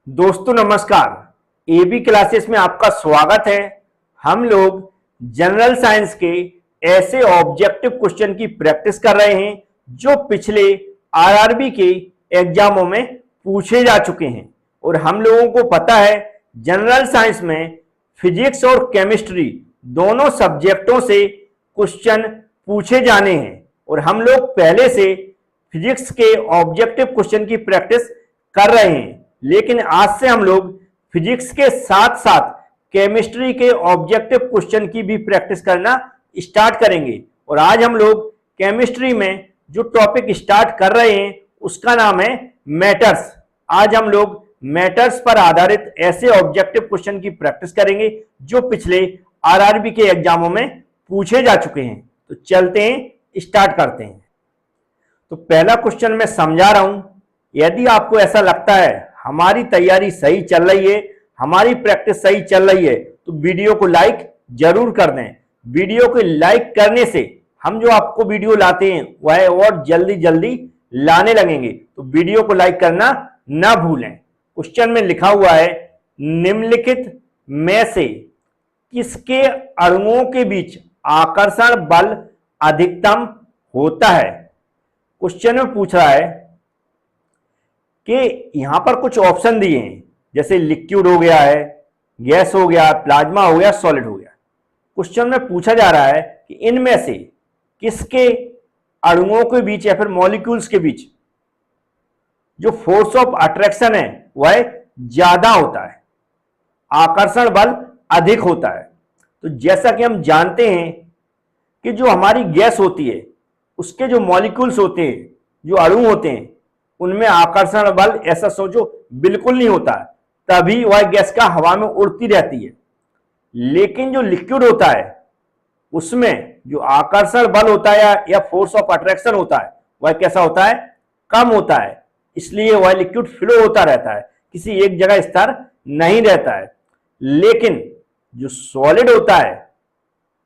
दोस्तों नमस्कार। AB classes में आपका स्वागत है। हम लोग जनरल साइंस के ऐसे ऑब्जेक्टिव क्वेश्चन की प्रैक्टिस कर रहे हैं जो पिछले आरआरबी के एग्जामों में पूछे जा चुके हैं। और हम लोगों को पता है जनरल साइंस में फिजिक्स और केमिस्ट्री दोनों सब्जेक्टों से क्वेश्चन पूछे जाने हैं और हम लोग पहले से फिजिक्स के ऑब्जेक्टिव क्वेश्चन की प्रैक्टिस कर रहे हैं, लेकिन आज से हम लोग फिजिक्स के साथ साथ केमिस्ट्री के ऑब्जेक्टिव क्वेश्चन की भी प्रैक्टिस करना स्टार्ट करेंगे। और आज हम लोग केमिस्ट्री में जो टॉपिक स्टार्ट कर रहे हैं उसका नाम है मैटर्स। आज हम लोग मैटर्स पर आधारित ऐसे ऑब्जेक्टिव क्वेश्चन की प्रैक्टिस करेंगे जो पिछले आरआरबी के एग्जामों में पूछे जा चुके हैं। तो चलते हैं, स्टार्ट करते हैं। तो पहला क्वेश्चन मैं समझा रहा हूं। यदि आपको ऐसा लगता है हमारी तैयारी सही चल रही है, हमारी प्रैक्टिस सही चल रही है, तो वीडियो को लाइक जरूर कर दें। वीडियो को लाइक करने से हम जो आपको वीडियो लाते हैं वह और जल्दी जल्दी लाने लगेंगे। तो वीडियो को लाइक करना ना भूलें। क्वेश्चन में लिखा हुआ है, निम्नलिखित में से किसके अणुओं के बीच आकर्षण बल अधिकतम होता है। क्वेश्चन में पूछ रहा है कि यहां पर कुछ ऑप्शन दिए हैं, जैसे लिक्विड हो गया है, गैस हो गया, प्लाज्मा हो गया, सॉलिड हो गया। क्वेश्चन में पूछा जा रहा है कि इनमें से किसके अणुओं के बीच या फिर मॉलिक्यूल्स के बीच जो फोर्स ऑफ अट्रैक्शन है वह ज्यादा होता है, आकर्षण बल अधिक होता है। तो जैसा कि हम जानते हैं कि जो हमारी गैस होती है उसके जो मॉलिक्यूल्स होते हैं, जो अणु होते हैं, उनमें आकर्षण बल ऐसा सोचो बिल्कुल नहीं होता है, तभी वह गैस का हवा में उड़ती रहती है। लेकिन जो लिक्विड होता है उसमें जो आकर्षण बल होता है या फोर्स ऑफ अट्रैक्शन होता है वह कैसा होता है, कम होता है। इसलिए वह लिक्विड फ्लो होता रहता है, किसी एक जगह स्थिर नहीं रहता है। लेकिन जो सॉलिड होता है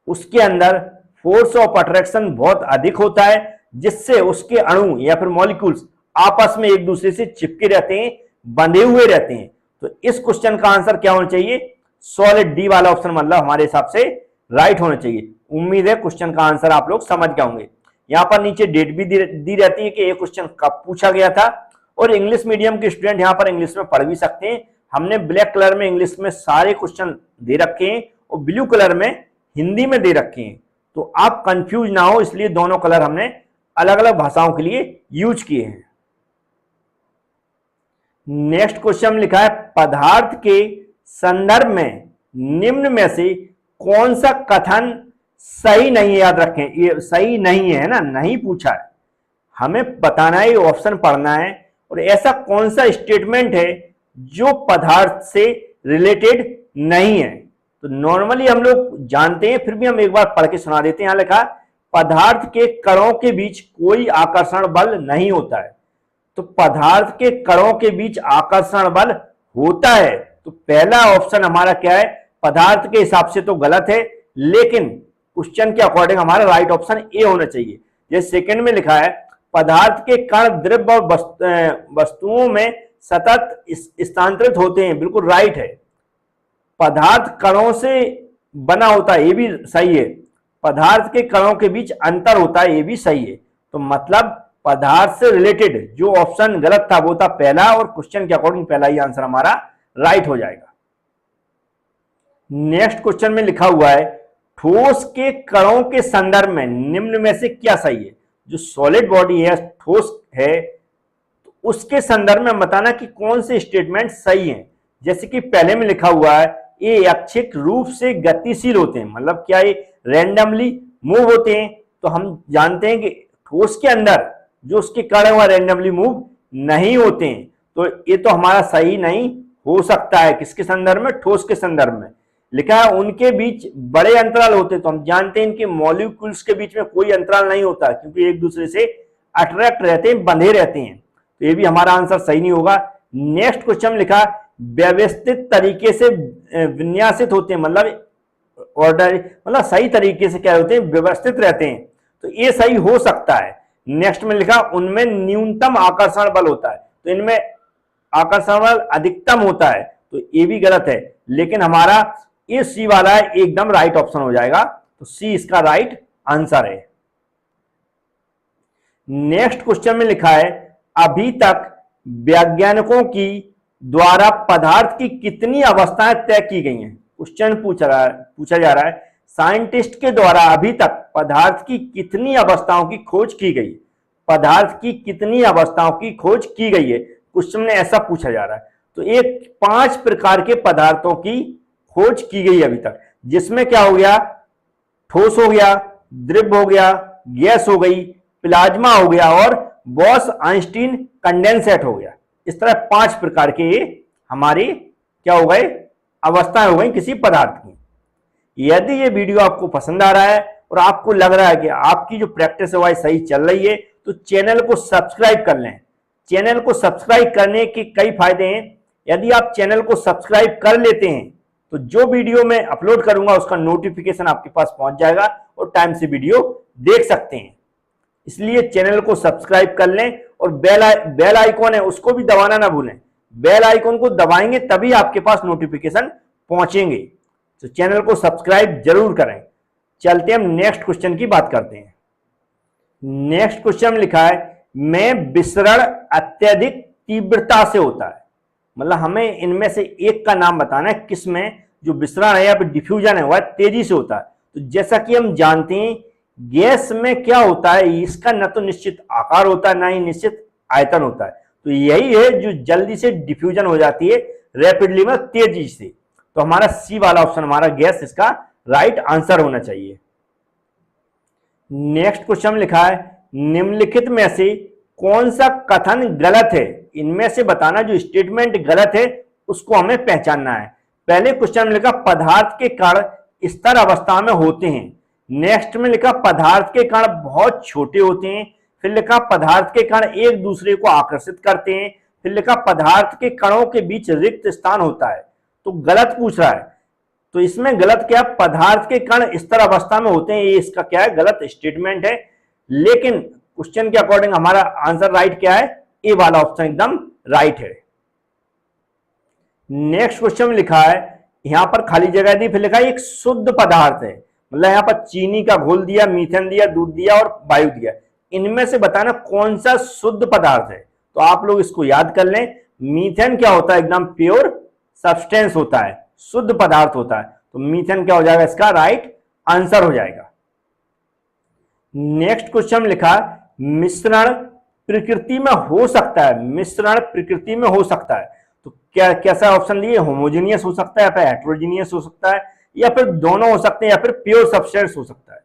उसके अंदर फोर्स ऑफ अट्रैक्शन बहुत अधिक होता है, जिससे उसके अणु या फिर मॉलिक्यूल्स आपस में एक दूसरे से चिपके रहते हैं, बंधे हुए रहते हैं। तो इस क्वेश्चन का आंसर क्या होना चाहिए, सॉलिड। डी वाला ऑप्शन मतलब हमारे हिसाब से राइट होना चाहिए। उम्मीद है क्वेश्चन का आंसर आप लोग समझ गए होंगे। यहां पर नीचे डेट भी दी रहती है कि ये क्वेश्चन कब पूछा गया था। और इंग्लिश मीडियम के स्टूडेंट यहां पर इंग्लिश में पढ़ भी सकते हैं। हमने ब्लैक कलर में इंग्लिश में सारे क्वेश्चन दे रखे हैं और ब्लू कलर में हिंदी में दे रखे हैं, तो आप कंफ्यूज ना हो, इसलिए दोनों कलर हमने अलग अलग भाषाओं के लिए यूज किए हैं। नेक्स्ट क्वेश्चन लिखा है, पदार्थ के संदर्भ में निम्न में से कौन सा कथन सही नहीं है। याद रखें, ये सही नहीं है ना, नहीं पूछा है, हमें बताना है, ऑप्शन पढ़ना है। और ऐसा कौन सा स्टेटमेंट है जो पदार्थ से रिलेटेड नहीं है। तो नॉर्मली हम लोग जानते हैं, फिर भी हम एक बार पढ़ के सुना देते हैं। यहां लिखा, पदार्थ के कणों के बीच कोई आकर्षण बल नहीं होता है। तो पदार्थ के कणों के बीच आकर्षण बल होता है, तो पहला ऑप्शन हमारा क्या है, पदार्थ के हिसाब से तो गलत है, लेकिन क्वेश्चन के अकॉर्डिंग हमारा राइट ऑप्शन ए होना चाहिए। जैसे सेकंड में लिखा है, पदार्थ के कण द्रव्य और वस्तुओं में सतत स्थानांतरित होते हैं, बिल्कुल राइट है। पदार्थ कणों से बना होता है, ये भी सही है। पदार्थ के कणों के बीच अंतर होता है, ये भी सही है। तो मतलब पदार्थ से रिलेटेड जो ऑप्शन गलत था वो था पहला, और क्वेश्चन के अकॉर्डिंग पहला ही आंसर हमारा राइट हो जाएगा। नेक्स्ट क्वेश्चन में लिखा हुआ है, ठोस के कणों के संदर्भ में निम्न में से क्या सही है। जो सॉलिड बॉडी है, ठोस है, तो उसके संदर्भ में बताना कि कौन से स्टेटमेंट सही है। जैसे कि पहले में लिखा हुआ है, ये यादृच्छिक रूप से गतिशील होते हैं, मतलब क्या ये रैंडमली मूव होते हैं। तो हम जानते हैं कि ठोस के अंदर जो उसके कण है वह रैंडमली मूव नहीं होते हैं, तो ये तो हमारा सही नहीं हो सकता है। किसके संदर्भ में, ठोस के संदर्भ में। लिखा है, उनके बीच बड़े अंतराल होते हैं, तो हम जानते हैं इनके मॉलिक्यूल्स के बीच में कोई अंतराल नहीं होता, क्योंकि एक दूसरे से अट्रैक्ट रहते हैं, बंधे रहते हैं। तो ये भी हमारा आंसर सही नहीं होगा। नेक्स्ट क्वेश्चन लिखा, व्यवस्थित तरीके से विन्यासित होते हैं, मतलब ऑर्डर, मतलब सही तरीके से क्या होते हैं, व्यवस्थित रहते हैं, तो ये सही हो सकता है। नेक्स्ट में लिखा, उनमें न्यूनतम आकर्षण बल होता है, तो इनमें आकर्षण बल अधिकतम होता है, तो ये भी गलत है। लेकिन हमारा ये सी वाला है एकदम राइट ऑप्शन हो जाएगा, तो सी इसका राइट आंसर है। नेक्स्ट क्वेश्चन में लिखा है अभी तक वैज्ञानिकों की द्वारा पदार्थ की कितनी अवस्थाएं तय की गई हैं। क्वेश्चन पूछा जा रहा है साइंटिस्ट के द्वारा अभी तक पदार्थ की कितनी अवस्थाओं की खोज की गई, पदार्थ की कितनी अवस्थाओं की खोज की गई है, क्वेश्चन में ऐसा पूछा जा रहा है। तो एक 5 प्रकार के पदार्थों की खोज की गई अभी तक, जिसमें क्या हो गया, ठोस हो गया, द्रव हो गया, गैस हो गई, प्लाज्मा हो गया और बॉस आइंस्टीन कंडेंसेट हो गया। इस तरह 5 प्रकार के हमारे क्या हो गए, अवस्थाएं हो गई किसी पदार्थ की। यदि ये वीडियो आपको पसंद आ रहा है और आपको लग रहा है कि आपकी जो प्रैक्टिस है वह सही चल रही है, तो चैनल को सब्सक्राइब कर लें। चैनल को सब्सक्राइब करने के कई फायदे हैं। यदि आप चैनल को सब्सक्राइब कर लेते हैं तो जो वीडियो मैं अपलोड करूंगा उसका नोटिफिकेशन आपके पास पहुंच जाएगा और टाइम से वीडियो देख सकते हैं। इसलिए चैनल को सब्सक्राइब कर लें और बेल आइकॉन है उसको भी दबाना ना भूलें। बेल आइकॉन को दबाएंगे तभी आपके पास नोटिफिकेशन पहुंचेंगे। तो चैनल को सब्सक्राइब जरूर करें। चलते हम नेक्स्ट क्वेश्चन की बात करते हैं। नेक्स्ट क्वेश्चन में लिखा है में विसरण अत्यधिक तीव्रता से होता है। मतलब हमें इनमें से एक का नाम बताना है किसमें जो विसरण है या फिर डिफ्यूजन है वह तेजी से होता है। तो जैसा कि हम जानते हैं गैस में क्या होता है, इसका न तो निश्चित आकार होता है ना ही निश्चित आयतन होता है। तो यही है जो जल्दी से डिफ्यूजन हो जाती है रैपिडली में, तेजी से। तो हमारा सी वाला ऑप्शन हमारा गैस इसका राइट आंसर होना चाहिए। नेक्स्ट क्वेश्चन में लिखा है निम्नलिखित में से कौन सा कथन गलत है। इनमें से बताना जो स्टेटमेंट गलत है उसको हमें पहचानना है। पहले क्वेश्चन में लिखा पदार्थ के कण स्तर अवस्था में होते हैं। नेक्स्ट में लिखा पदार्थ के कण बहुत छोटे होते हैं। फिर लिखा पदार्थ के कण एक दूसरे को आकर्षित करते हैं। फिर लिखा पदार्थ के कणों के बीच रिक्त स्थान होता है। तो गलत पूछ रहा है, तो इसमें गलत क्या, पदार्थ के कण स्तर अवस्था में होते हैं, ये इसका क्या है, गलत स्टेटमेंट है। लेकिन क्वेश्चन के अकॉर्डिंग हमारा आंसर राइट क्या है, ए वाला ऑप्शन एकदम राइट है। नेक्स्ट क्वेश्चन में लिखा है यहां पर खाली जगह दी, फिर लिखा है एक शुद्ध पदार्थ है। मतलब यहां पर चीनी का घोल दिया, मीथेन दिया, दूध दिया और वायु दिया। इनमें से बताना कौन सा शुद्ध पदार्थ है। तो आप लोग इसको याद कर लें, मीथेन क्या होता है, एकदम प्योर सब्सटेंस होता है, शुद्ध पदार्थ होता है। तो मीथेन क्या हो जाएगा, इसका राइट आंसर हो जाएगा। नेक्स्ट क्वेश्चन में लिखा मिश्रण प्रकृति में हो सकता है। मिश्रण प्रकृति में हो सकता है तो क्या कैसा ऑप्शन दिए, होमोजेनियस हो सकता है या फिर हेट्रोजीनियस हो सकता है या फिर दोनों हो सकते हैं या फिर प्योर सब्सटेंस हो सकता है।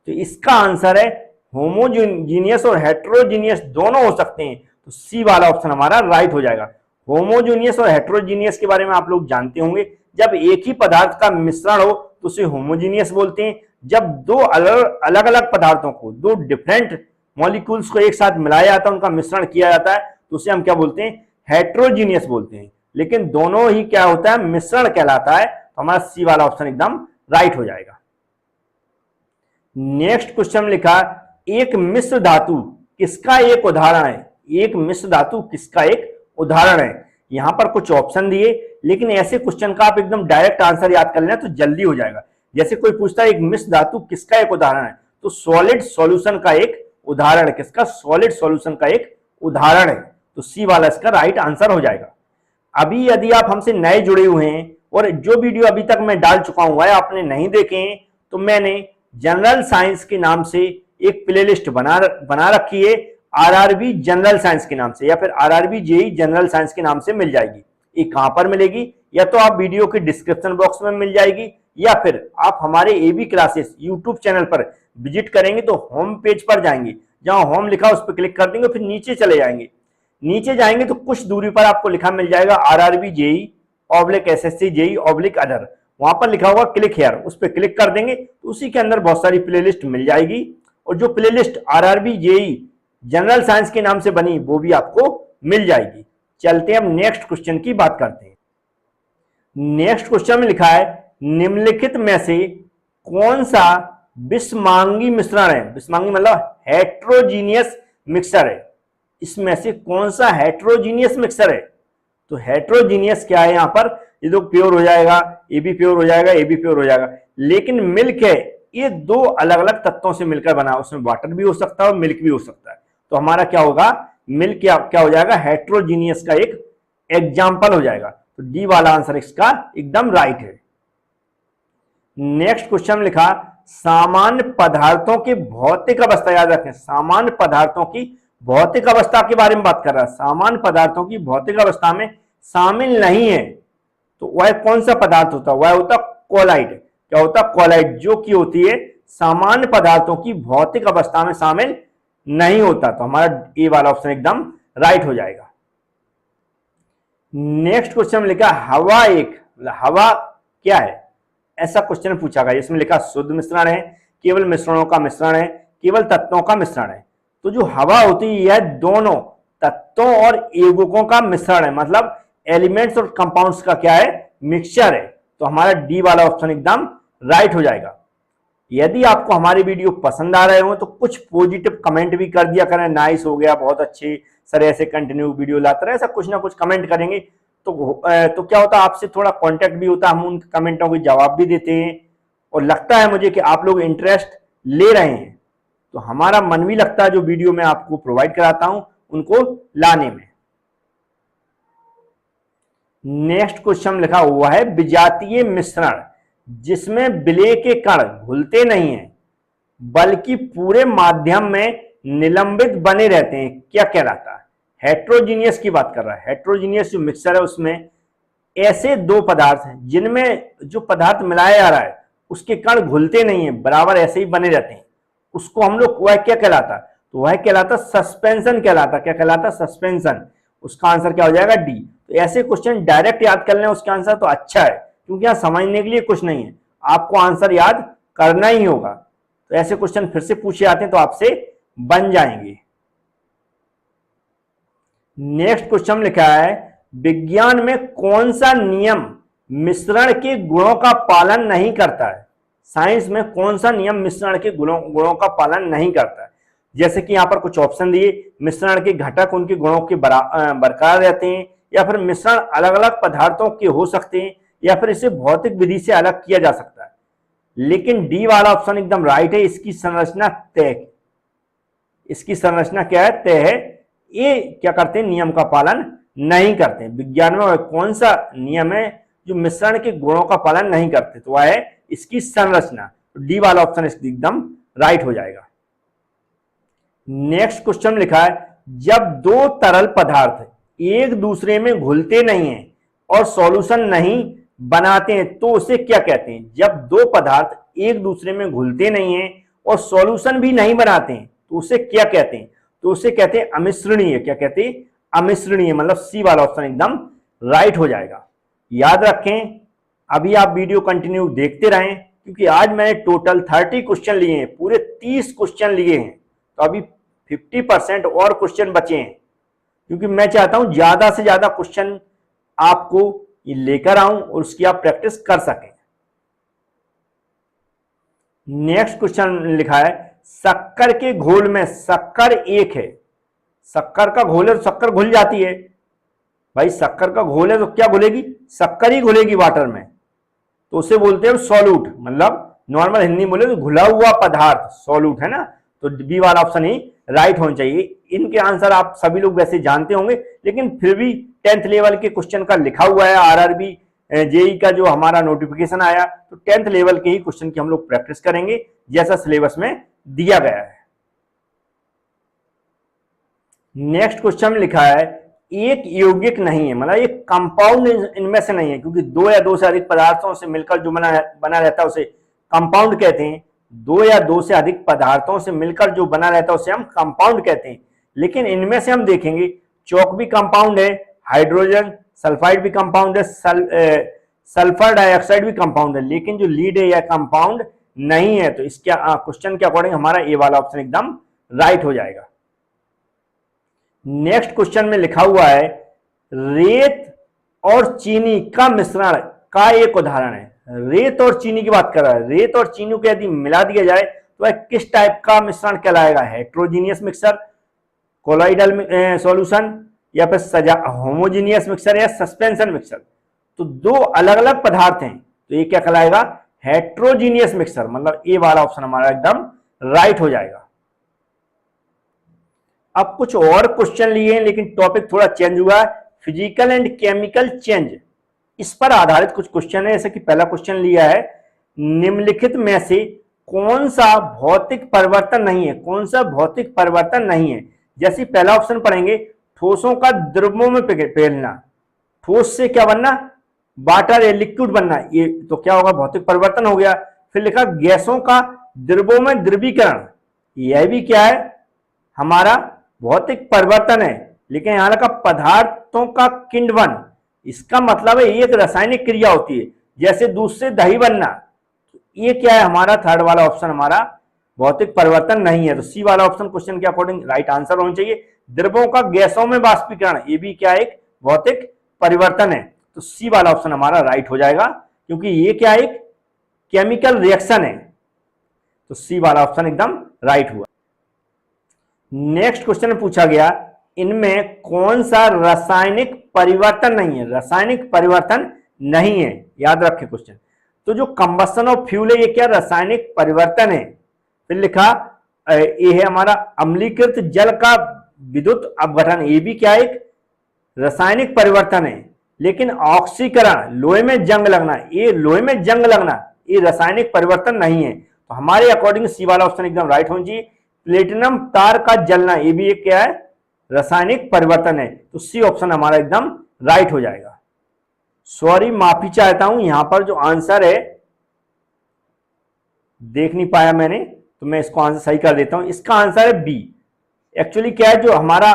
तो इसका आंसर है होमोजीनियस और हेट्रोजीनियस दोनों हो सकते हैं। तो सी वाला ऑप्शन हमारा राइट हो जाएगा। होमोजीनियस और हेट्रोजीनियस के बारे में आप लोग जानते होंगे, जब एक ही पदार्थ का मिश्रण हो तो उसे होमोजीनियस बोलते हैं। जब दो अलग अलग पदार्थों को, दो डिफरेंट मॉलिक्यूल्स को एक साथ मिलाया जाता है, उनका मिश्रण किया जाता है, तो उसे हम क्या बोलते हैं, हेट्रोजीनियस बोलते हैं। लेकिन दोनों ही क्या होता है, मिश्रण कहलाता है। तो हमारा सी वाला ऑप्शन एकदम राइट हो जाएगा। नेक्स्ट क्वेश्चन में लिखा एक मिश्र धातु किसका एक उदाहरण है। एक मिश्र धातु किसका एक उदाहरण है। यहां पर कुछ ऑप्शन दिए, लेकिन ऐसे क्वेश्चन का आप एकदम डायरेक्ट आंसर याद कर लेना तो जल्दी हो जाएगा। जैसे कोई पूछता है एक मिश्र धातु किसका एक उदाहरण है, तो सॉलिड सॉल्यूशन का एक उदाहरण है। किसका, सॉलिड सॉल्यूशन का एक उदाहरण है। तो सी वाला इसका राइट आंसर हो जाएगा। अभी यदि आप हमसे नए जुड़े हुए हैं और जो वीडियो अभी तक मैं डाल चुका हूं आपने नहीं देखे हैं, तो मैंने जनरल साइंस के नाम से एक प्लेलिस्ट बना रखी है, आरआरबी जनरल साइंस के नाम से या फिर आरआरबी जेईई जनरल साइंस के नाम से मिल जाएगी। ये कहां पर मिलेगी, या तो आप वीडियो के डिस्क्रिप्शन बॉक्स में मिल जाएगी या फिर आप हमारे एबी क्लासेस यूट्यूब चैनल पर विजिट करेंगे तो होम पेज पर जाएंगे, जहां होम लिखा उस पर क्लिक कर देंगे, फिर नीचे चले जाएंगे। नीचे जाएंगे तो कुछ दूरी पर आपको लिखा मिल जाएगा RRB JEE /SSC JEE /other. वहां पर लिखा होगा क्लिक हियर, उस पर क्लिक कर देंगे तो उसी के अंदर बहुत सारी प्लेलिस्ट मिल जाएगी। और जो playlist RRB JEE general science के नाम से बनी वो भी आपको मिल जाएगी। चलते हैं हम नेक्स्ट क्वेश्चन की बात करते हैं। नेक्स्ट क्वेश्चन में लिखा है निम्नलिखित में से कौन सा विषमांगी मिश्रण है। विषमांगी मतलब हेट्रोजीनियस मिक्सचर है। इसमें से कौन सा हेट्रोजीनियस मिक्सचर है। तो हेट्रोजीनियस क्या है यहाँ पर, ये तो प्योर हो जाएगा, ये भी प्योर हो जाएगा, ये भी प्योर हो जाएगा। लेकिन मिल्क है, ये दो अलग अलग तत्वों से मिलकर बना, उसमें वाटर भी हो सकता है और मिल्क भी हो सकता है। तो हमारा क्या होगा, मिल्क क्या हो जाएगा, हेट्रोजीनियस का एक एग्जाम्पल हो जाएगा। तो डी वाला आंसर इसका एकदम राइट है। नेक्स्ट क्वेश्चन लिखा, सामान्य पदार्थों की भौतिक अवस्था, याद रखें सामान्य पदार्थों की भौतिक अवस्था के बारे में बात कर रहा है। सामान्य पदार्थों की भौतिक अवस्था में शामिल नहीं है तो वह कौन सा पदार्थ होता है, वह होता कोलाइड। क्या होता है, कोलाइड, जो कि होती है सामान्य पदार्थों की भौतिक अवस्था में शामिल नहीं होता। तो हमारा ए वाला ऑप्शन एकदम राइट हो जाएगा। नेक्स्ट क्वेश्चन लिखा, हवा एक, हवा क्या है, ऐसा क्वेश्चन पूछा गया। इसमें लिखा शुद्ध मिश्रण है, केवल मिश्रणों का मिश्रण है, केवल तत्वों का मिश्रण है। तो जो हवा होती है यह दोनों तत्वों और यौगिकों का मिश्रण है, मतलब एलिमेंट्स और कंपाउंड्स का क्या है, मिक्सचर है। तो हमारा डी वाला ऑप्शन एकदम राइट हो जाएगा। यदि आपको हमारी वीडियो पसंद आ रहे हो तो कुछ पॉजिटिव कमेंट भी कर दिया करें, नाइस हो गया, बहुत अच्छे सर, ऐसे कंटिन्यू वीडियो लाते रहे, ऐसा कुछ ना कुछ कमेंट करेंगे तो क्या होता है, आपसे थोड़ा कांटेक्ट भी होता है, हम उन कमेंटों के जवाब भी देते हैं और लगता है मुझे कि आप लोग इंटरेस्ट ले रहे हैं, तो हमारा मन भी लगता है जो वीडियो मैं आपको प्रोवाइड कराता हूं उनको लाने में। नेक्स्ट क्वेश्चन लिखा हुआ है, विजातीय मिश्रण जिसमें विलेय के कण घुलते नहीं हैं बल्कि पूरे माध्यम में निलंबित बने रहते हैं, क्या कहलाता है। हेट्रोजीनियस की बात कर रहा है। हेट्रोजीनियस जो मिक्सचर है उसमें ऐसे दो पदार्थ हैं जिनमें जो पदार्थ मिलाया जा रहा है उसके कण घुलते नहीं है, बराबर ऐसे ही बने रहते हैं, उसको हम लोग, वह क्या कहलाता, तो वह कहलाता सस्पेंशन कहलाता। क्या कहलाता, सस्पेंशन। उसका आंसर क्या हो जाएगा, डी। तो ऐसे क्वेश्चन डायरेक्ट याद कर लें उसके आंसर तो अच्छा है, क्योंकि यहां समझने के लिए कुछ नहीं है, आपको आंसर याद करना ही होगा। तो ऐसे क्वेश्चन फिर से पूछे जाते हैं तो आपसे बन जाएंगे। नेक्स्ट क्वेश्चन लिखा है, विज्ञान में कौन सा नियम मिश्रण के गुणों का पालन नहीं करता है। साइंस में कौन सा नियम मिश्रण के गुणों का पालन नहीं करता है। जैसे कि यहां पर कुछ ऑप्शन दिए, मिश्रण के घटक उनके गुणों के बरकरार रहते हैं, या फिर मिश्रण अलग अलग पदार्थों के हो सकते हैं, या फिर इसे भौतिक विधि से अलग किया जा सकता है। लेकिन डी वाला ऑप्शन एकदम राइट है, इसकी संरचना तय, इसकी संरचना क्या है, तय है। ये क्या करते हैं, नियम का पालन नहीं करते। विज्ञान में कौन सा नियम है जो मिश्रण के गुणों का पालन नहीं करते, तो वह है इसकी संरचना। तो डी वाला ऑप्शन एकदम राइट हो जाएगा। नेक्स्ट क्वेश्चन लिखा है, जब दो तरल पदार्थ एक दूसरे में घुलते नहीं हैं और सॉल्यूशन नहीं बनाते हैं तो उसे क्या कहते हैं। जब दो पदार्थ एक दूसरे में घुलते नहीं हैं और सॉल्यूशन भी नहीं बनाते हैं तो उसे क्या कहते हैं, तो उसे कहते हैं अमिश्रणीय। क्या कहते हैं, अमिश्रणीय, मतलब सी वाला ऑप्शन एकदम राइट हो जाएगा। याद रखें, अभी आप वीडियो कंटिन्यू देखते रहें, क्योंकि आज मैंने टोटल 30 क्वेश्चन लिए हैं, पूरे 30 क्वेश्चन लिए हैं, तो अभी 50% और क्वेश्चन बचे हैं, क्योंकि मैं चाहता हूं ज्यादा से ज्यादा क्वेश्चन आपको ये लेकर आऊं और उसकी आप प्रैक्टिस कर सकें। नेक्स्ट क्वेश्चन लिखा है, शक्कर के घोल में शक्कर एक है, शक्कर का घोल है तो शक्कर घुल जाती है भाई, शक्कर का घोल है तो क्या घुलेगी, शक्कर ही घुलेगी वाटर में, तो उसे बोलते हैं सॉल्यूट, मतलब नॉर्मल हिंदी बोले तो घुला हुआ पदार्थ सॉल्यूट है ना। तो बी वाला ऑप्शन ही राइट होना चाहिए। इनके आंसर आप सभी लोग वैसे जानते होंगे, लेकिन फिर भी 10th लेवल के क्वेश्चन का लिखा हुआ है, आरआरबी जेई का जो हमारा नोटिफिकेशन आया, तो 10th लेवल के ही क्वेश्चन की हम लोग प्रैक्टिस करेंगे जैसा सिलेबस में दिया गया है। नेक्स्ट क्वेश्चन लिखा है, एक यौगिक नहीं है, मतलब एक कंपाउंड इनमें से नहीं है, क्योंकि दो या दो से अधिक पदार्थों से मिलकर जो बना रहता है उसे कंपाउंड कहते हैं। दो या दो से अधिक पदार्थों से मिलकर जो बना रहता है उसे हम कंपाउंड कहते हैं। लेकिन इनमें से हम देखेंगे चौक भी कंपाउंड है, हाइड्रोजन सल्फाइड भी कंपाउंड है, सल्फर डाइऑक्साइड भी कंपाउंड है, लेकिन जो लीड है यह कंपाउंड नहीं है। तो इसके क्वेश्चन के अकॉर्डिंग हमारा ए वाला ऑप्शन एकदम राइट हो जाएगा। नेक्स्ट क्वेश्चन में लिखा हुआ है, रेत और चीनी का मिश्रण का एक उदाहरण है। रेत और चीनी की बात कर रहा है, रेत और चीनी को यदि मिला दिया जाए तो वह किस टाइप का मिश्रण कहलाएगा, हेट्रोजीनियस मिक्सचर, कोलाइडल सॉल्यूशन, या फिर सजा होमोजीनियस मिक्सचर या सस्पेंशन मिक्सचर, तो दो अलग अलग पदार्थ हैं, तो ये क्या कहलाएगा, हेट्रोजीनियस मिक्सचर, मतलब ए वाला ऑप्शन हमारा एकदम राइट हो जाएगा। अब कुछ और क्वेश्चन लिए हैं, लेकिन टॉपिक थोड़ा चेंज हुआ है, फिजिकल एंड केमिकल चेंज, इस पर आधारित कुछ क्वेश्चन है। जैसे कि पहला क्वेश्चन लिया है, निम्नलिखित में से कौन सा भौतिक परिवर्तन नहीं है, कौन सा भौतिक परिवर्तन नहीं है। जैसे पहला ऑप्शन पढ़ेंगे, ठोसों का द्रवों में पिघलना, ठोस से क्या बनना, वाटर या लिक्विड बनना, ये तो क्या होगा, भौतिक परिवर्तन हो गया। फिर लिखा गैसों का द्रवों में द्रवीकरण, यह भी क्या है, हमारा भौतिक परिवर्तन है। लेकिन यहां लिखा पदार्थों का किण्वन, इसका मतलब है एक रासायनिक क्रिया होती है, जैसे दूध से दही बनना, ये क्या है, हमारा थर्ड वाला ऑप्शन हमारा भौतिक परिवर्तन नहीं है। तो सी वाला ऑप्शन क्वेश्चन के अकॉर्डिंग राइट आंसर होना चाहिए। द्रवों का गैसों में वाष्पीकरण, ये भी क्या एक भौतिक परिवर्तन है, तो सी वाला ऑप्शन हमारा राइट हो जाएगा, क्योंकि ये क्या एक केमिकल रिएक्शन है, तो सी वाला ऑप्शन एकदम राइट हुआ। नेक्स्ट क्वेश्चन में पूछा गया, इनमें कौन सा रासायनिक परिवर्तन नहीं है, रासायनिक परिवर्तन नहीं है, याद रखें क्वेश्चन। तो जो कंबस्शन ऑफ फ्यूल है, ये क्या रासायनिक परिवर्तन है। फिर लिखा ये है हमारा अम्लीकृत जल का विद्युत अपघटन, ये भी क्या एक रासायनिक परिवर्तन है। लेकिन ऑक्सीकरण, लोहे में जंग लगना, ये लोहे में जंग लगना ये रासायनिक परिवर्तन नहीं है, तो हमारे अकॉर्डिंग सी वाला ऑप्शन एकदम राइट होना चाहिए। प्लेटिनम तार का जलना, ये भी एक क्या है, रासायनिक परिवर्तन है, तो सी ऑप्शन हमारा एकदम राइट हो जाएगा। सॉरी, माफी चाहता हूं, यहां पर जो आंसर है देख नहीं पाया मैंने, तो मैं इसको आंसर सही कर देता हूं। इसका आंसर है बी। एक्चुअली क्या है, जो हमारा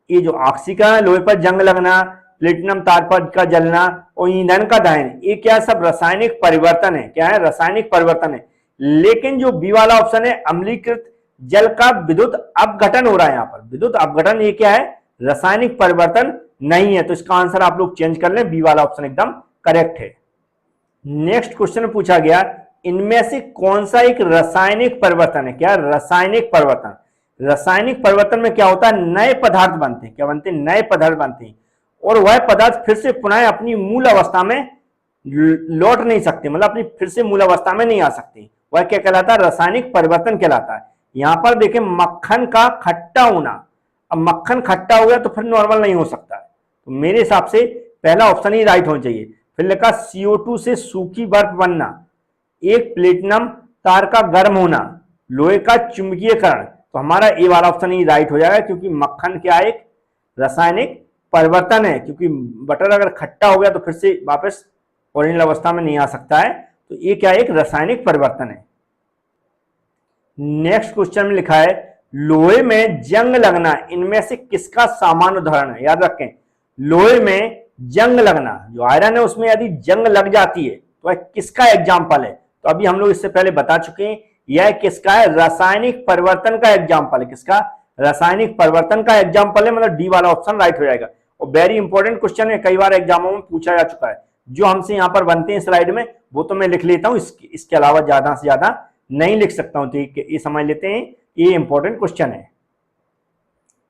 ये जो ऑक्सीकरण है, लोहे पर जंग लगना, प्लेटिनम तार पर का जलना और ईंधन का दहन, ये क्या सब रासायनिक परिवर्तन है, क्या है, रासायनिक परिवर्तन है। लेकिन जो बी वाला ऑप्शन है, अम्लीकृत जल का विद्युत अपघटन हो रहा है, यहां पर विद्युत अपघटन, ये क्या है, रासायनिक परिवर्तन नहीं है, तो इसका आंसर आप लोग चेंज कर लें, बी वाला ऑप्शन एकदम करेक्ट है। नेक्स्ट क्वेश्चन में पूछा गया, इनमें से कौन सा एक रासायनिक परिवर्तन है, क्या रासायनिक परिवर्तन। रासायनिक परिवर्तन में क्या होता है, नए पदार्थ बनते हैं, क्या बनते हैं, नए पदार्थ बनते हैं, और वह पदार्थ फिर से पुनः अपनी मूल अवस्था में लौट नहीं सकते, मतलब अपनी फिर से मूल अवस्था में नहीं आ सकते, वह क्या कहलाता है, रासायनिक परिवर्तन कहलाता है। यहां पर देखें, मक्खन का खट्टा होना, अब मक्खन खट्टा हो गया तो फिर नॉर्मल नहीं हो सकता है, तो मेरे हिसाब से पहला ऑप्शन ही राइट होना चाहिए। फिर लिखा CO2 से सूखी बर्फ बनना, एक प्लेटिनम तार का गर्म होना, लोहे का चुंबकीयकरण, तो हमारा ए वाला ऑप्शन ही राइट हो जाएगा, क्योंकि मक्खन क्या एक रासायनिक परिवर्तन है, क्योंकि बटर अगर खट्टा हो गया तो फिर से वापस ओरिजिनल अवस्था में नहीं आ सकता है, तो ये क्या एक रासायनिक परिवर्तन है। नेक्स्ट क्वेश्चन में लिखा है, लोहे में जंग लगना इनमें से किसका सामान्य उदाहरण है। याद रखें, लोहे में जंग लगना, जो आयरन है उसमें यदि जंग लग जाती है तो वह किसका एग्जाम्पल है। तो अभी हम लोग इससे पहले बता चुके हैं, यह किसका है, रासायनिक परिवर्तन का एग्जाम्पल है, किसका, रासायनिक परिवर्तन का एग्जाम्पल है, मतलब डी वाला ऑप्शन राइट हो जाएगा। और वेरी इंपॉर्टेंट क्वेश्चन है, कई बार एग्जामों में पूछा जा चुका है, जो हमसे यहाँ पर बनते हैं स्लाइड में वो तो मैं लिख लेता हूं, इसके अलावा ज्यादा से ज्यादा नहीं लिख सकता हूं, तो ये समझ लेते हैं, ये इंपॉर्टेंट क्वेश्चन है।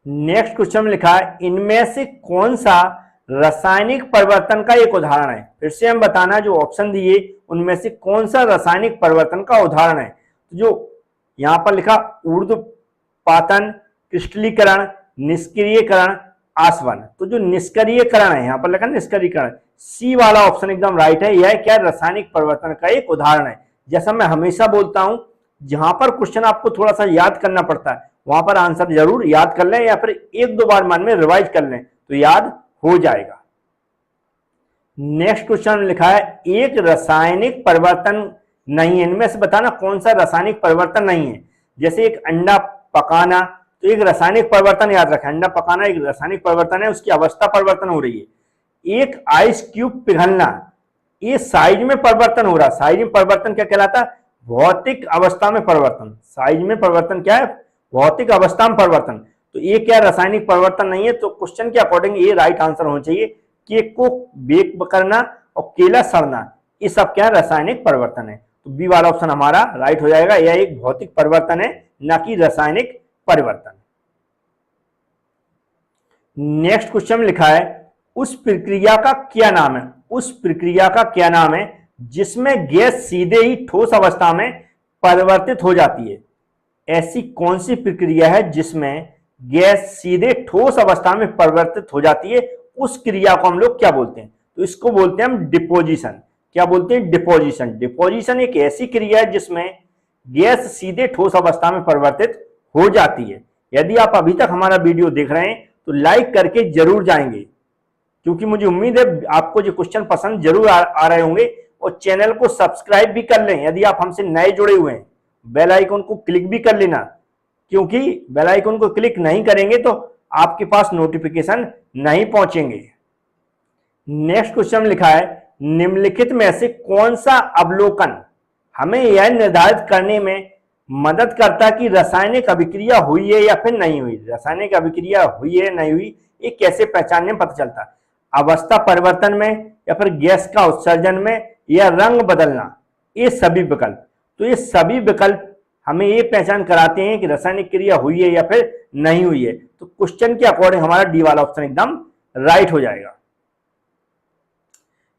नेक्स्ट क्वेश्चन में लिखा है, इनमें से कौन सा रासायनिक परिवर्तन का एक उदाहरण है। फिर से हम बताना, जो ऑप्शन दिए उनमें से कौन सा रासायनिक परिवर्तन का उदाहरण है। तो जो यहां पर लिखा, ऊर्ध्वपातन, क्रिस्टलीकरण, निष्क्रियकरण, आसवन, तो जो निष्क्रियकरण है, यहां पर लिखा निष्क्रियकरण, सी वाला ऑप्शन एकदम राइट है। यह क्या, रासायनिक परिवर्तन का एक उदाहरण है। जैसा मैं हमेशा बोलता हूं, जहां पर क्वेश्चन आपको थोड़ा सा याद करना पड़ता है, वहां पर आंसर जरूर याद कर लें, या फिर एक दो बार मन में रिवाइज कर लें तो याद हो जाएगा। नेक्स्ट क्वेश्चन में लिखा है, एक रासायनिक परिवर्तन नहीं है, इनमें से बताना कौन सा रासायनिक परिवर्तन नहीं है। जैसे एक अंडा पकाना, तो एक रासायनिक परिवर्तन, याद रखें, अंडा पकाना एक रासायनिक परिवर्तन है, उसकी अवस्था परिवर्तन हो रही है। एक आइस क्यूब पिघलना, ये साइज में परिवर्तन हो रहा है। साइज में परिवर्तन क्या कहलाता है, भौतिक अवस्था में परिवर्तन। साइज में परिवर्तन क्या है, भौतिक अवस्था में परिवर्तन, तो ये क्या रासायनिक परिवर्तन नहीं है। तो क्वेश्चन के अकॉर्डिंग ये राइट आंसर होना चाहिए, केक को बेक करना और केला सड़ना, ये सब क्या रासायनिक परिवर्तन है। तो बी वाला ऑप्शन हमारा राइट हो जाएगा, यह एक भौतिक परिवर्तन है, न कि रासायनिक परिवर्तन। नेक्स्ट क्वेश्चन में लिखा है उस प्रक्रिया का क्या नाम है, उस प्रक्रिया का क्या नाम है जिसमें गैस सीधे ही ठोस अवस्था में परिवर्तित हो जाती है। ऐसी कौन सी प्रक्रिया है जिसमें गैस सीधे ठोस अवस्था में परिवर्तित हो जाती है, उस क्रिया को हम लोग क्या बोलते हैं? तो इसको बोलते हैं हम डिपोजिशन। क्या बोलते हैं? डिपोजिशन। डिपोजिशन एक ऐसी क्रिया है जिसमें गैस सीधे ठोस अवस्था में परिवर्तित हो जाती है। यदि आप अभी तक हमारा वीडियो देख रहे हैं तो लाइक करके जरूर जाएंगे, क्योंकि मुझे उम्मीद है आपको जो क्वेश्चन पसंद जरूर आ रहे होंगे। और चैनल को सब्सक्राइब भी कर लें यदि आप हमसे नए जुड़े हुए हैं। बेल आइकन को क्लिक भी कर लेना, क्योंकि बेल आइकन को क्लिक नहीं करेंगे तो आपके पास नोटिफिकेशन नहीं पहुंचेंगे। नेक्स्ट क्वेश्चन में लिखा है निम्नलिखित में से कौन सा अवलोकन हमें यह निर्धारित करने में मदद करता है कि रासायनिक अभिक्रिया हुई है या फिर नहीं हुई। रासायनिक अभिक्रिया हुई है नहीं हुई ये कैसे पहचानने में पता चलता है? अवस्था परिवर्तन में, या फिर गैस का उत्सर्जन में, या रंग बदलना, ये सभी विकल्प। तो ये सभी विकल्प हमें ये पहचान कराते हैं कि रासायनिक क्रिया हुई है या फिर नहीं हुई है। तो क्वेश्चन के अकॉर्डिंग हमारा डी वाला ऑप्शन एकदम राइट हो जाएगा।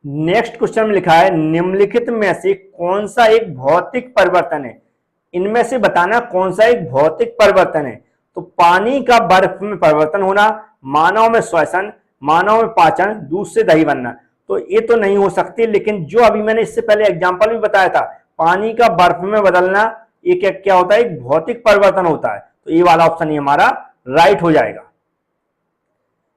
नेक्स्ट क्वेश्चन में लिखा है निम्नलिखित में से कौन सा एक भौतिक परिवर्तन है? इनमें से बताना कौन सा एक भौतिक परिवर्तन है। तो पानी का बर्फ में परिवर्तन होना, मानव में श्वसन, मानव में पाचन, दूध से दही बनना। तो ये तो नहीं हो सकती, लेकिन जो अभी मैंने इससे पहले एग्जांपल भी बताया था, पानी का बर्फ में बदलना, ये क्या होता है? एक भौतिक परिवर्तन होता है। तो ये वाला ऑप्शन ही हमारा राइट हो जाएगा।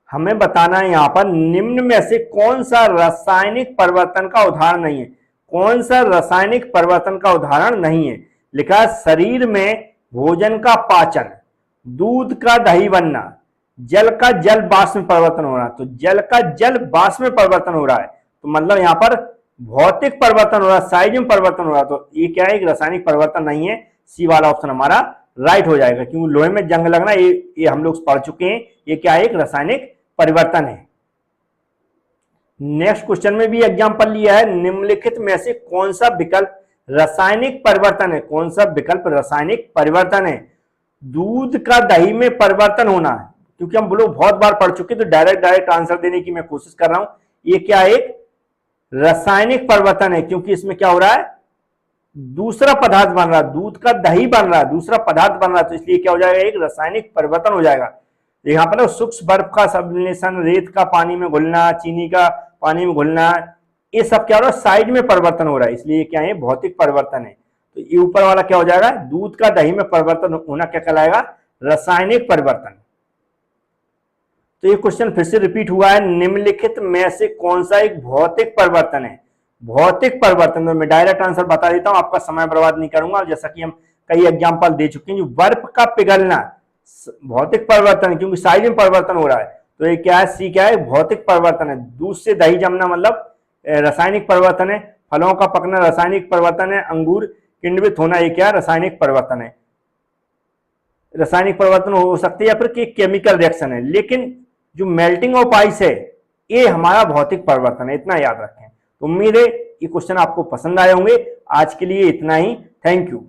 हमें बताना है यहां पर निम्न में से कौन सा रासायनिक परिवर्तन का उदाहरण नहीं है। कौन सा रासायनिक परिवर्तन का उदाहरण नहीं है? लिखा है शरीर में भोजन का पाचन, दूध का दही बनना, जल का जल वाष्प में परिवर्तन हो रहा है। तो जल का जल वाष्प में परिवर्तन हो रहा है, तो मतलब यहाँ पर भौतिक परिवर्तन हो रहा है, साइज में परिवर्तन हो रहा है। तो ये क्या है? एक रासायनिक परिवर्तन नहीं है। सी वाला ऑप्शन हमारा राइट हो जाएगा, क्योंकि लोहे में जंग लगना ये हम लोग पढ़ चुके हैं। ये क्या है? एक रासायनिक परिवर्तन है। नेक्स्ट क्वेश्चन में भी एग्जांपल लिया है निम्नलिखित में से कौन सा विकल्प रासायनिक परिवर्तन है? कौन सा विकल्प रासायनिक परिवर्तन है? दूध का दही में परिवर्तन होना है, क्योंकि हम लोग बहुत बार पढ़ चुके, तो डायरेक्ट आंसर देने की मैं कोशिश कर रहा हूं। ये क्या एक रासायनिक परिवर्तन है, क्योंकि इसमें क्या हो रहा है? दूसरा पदार्थ बन रहा है, दूध का दही बन रहा है, दूसरा पदार्थ बन रहा है। तो इसलिए क्या हो जाएगा? एक रासायनिक परिवर्तन हो जाएगा। यहाँ पर सूक्ष्म बर्फ का संश्लेषण, रेत का पानी में घुलना, चीनी का पानी में घुलना, ये सब क्या हो रहा है? साइड में परिवर्तन हो रहा है। इसलिए क्या है? भौतिक परिवर्तन है। तो ये ऊपर वाला क्या हो जाएगा? दूध का दही में परिवर्तन होना क्या कहलाएगा? रासायनिक परिवर्तन। तो ये क्वेश्चन फिर से रिपीट हुआ है निम्नलिखित में से कौन सा एक भौतिक परिवर्तन है? भौतिक परिवर्तन। तो मैं डायरेक्ट आंसर बता देता हूं, आपका समय बर्बाद नहीं करूंगा। जैसा कि हम कई एग्जांपल दे चुके हैं, जो बर्फ का पिघलना भौतिक परिवर्तन है, क्योंकि साइज में परिवर्तन हो रहा है। तो ये क्या है? सी क्या है? भौतिक परिवर्तन है। दूध से दही जमना मतलब रासायनिक परिवर्तन है। फलों का पकना रासायनिक परिवर्तन है। अंगूर किण्वित होना, ये क्या? रासायनिक परिवर्तन है। रासायनिक परिवर्तन हो सकते हैं या फिर केमिकल रिएक्शन है, लेकिन जो मेल्टिंग ऑफ आइस है ये हमारा भौतिक परिवर्तन है, इतना याद रखें। उम्मीद है ये क्वेश्चन आपको पसंद आए होंगे। आज के लिए इतना ही। Thank you.